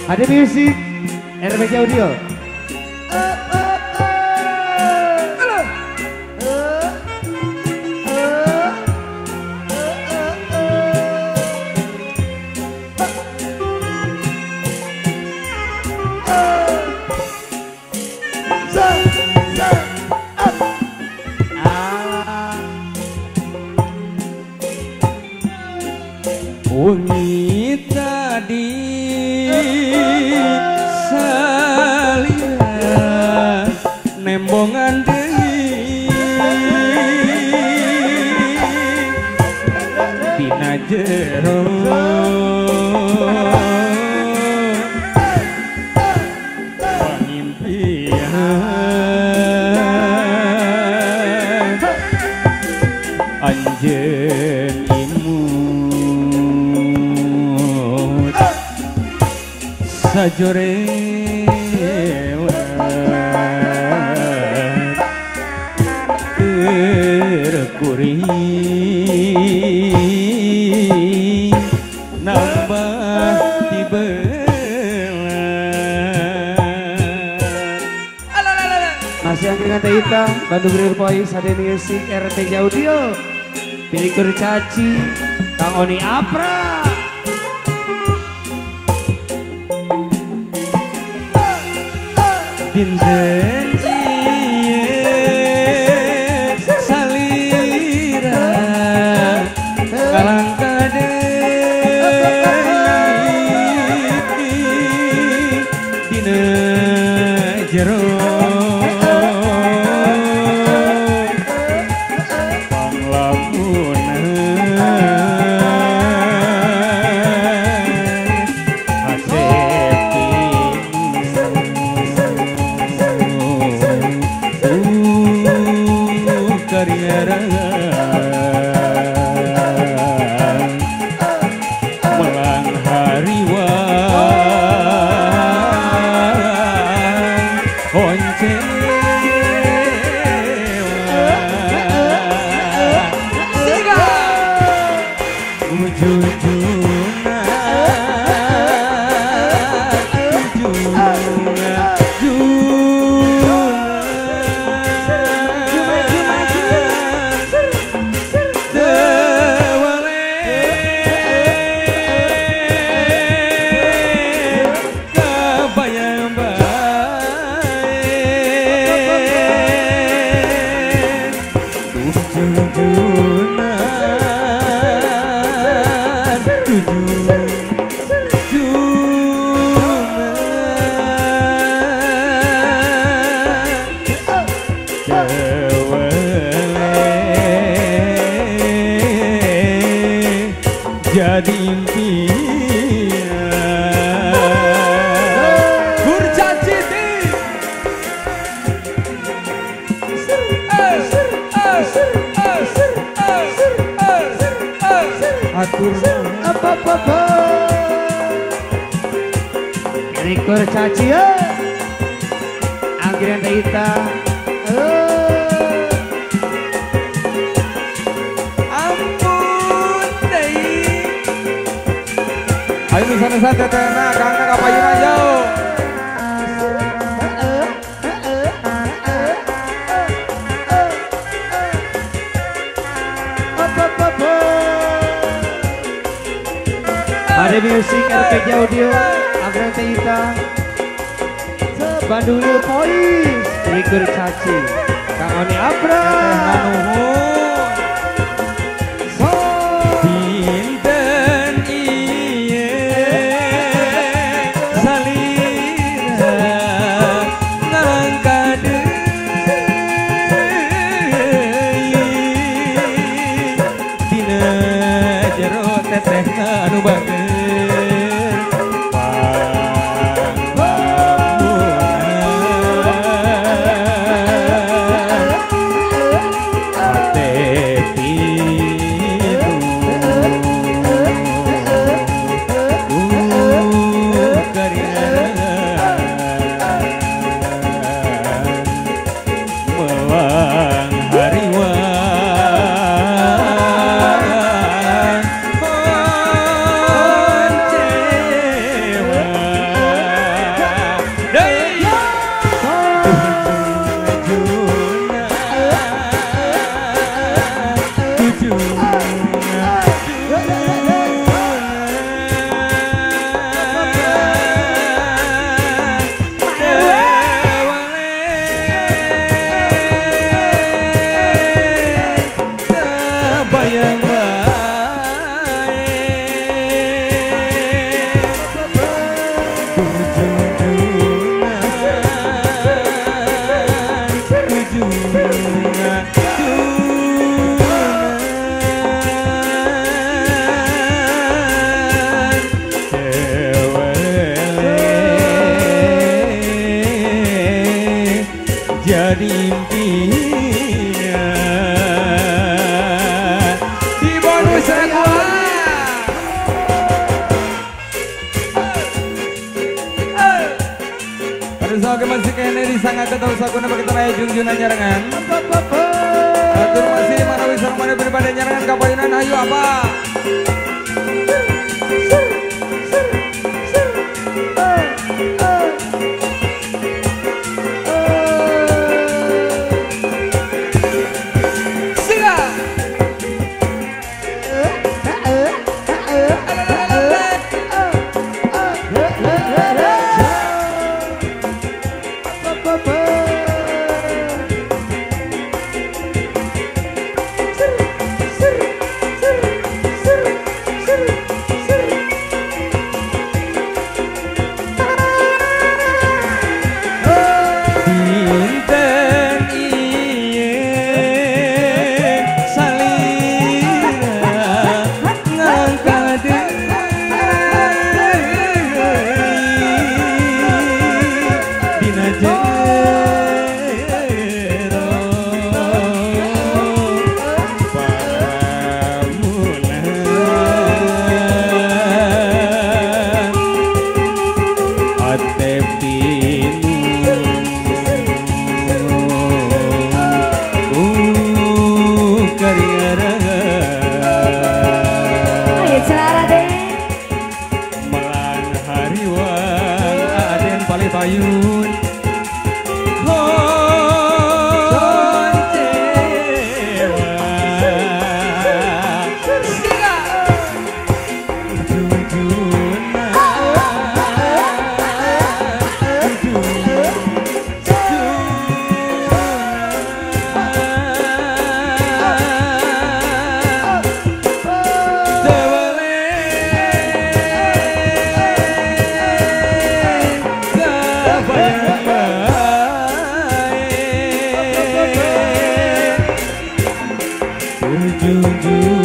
Ada musik RPJ Audio. Wengi tadi saliran nembongan deui dina jero pangimpian anjeun sajorewat terkuring nambah tibelan masih angkringan teh hitam Bandung Real Voice ada musik RPJ Audio pilih kurcaci Kang Oni Apra dinten ieu salira kalangka deui dina jero melang hariwan oncewa ujujuna jadi impian kurcaci atur apa pilih kurcaci angkringan teh hitam ayo nusa-nusa tetena kangna kapayuna jauh ada musik RPJ Audio angkringan teh hitam Bandung Real Voice pilih kurcaci Kang Oni Apra teteh anu bager panglamunan hate tidur karian melang hariwan Pemirsa oke masih kene disangat tetap sakuna bagi tanah jungjuna nyarangan. Atur masih manawi sarmana berbeda nyarangan kapayunan ayo apa? Payun Jujur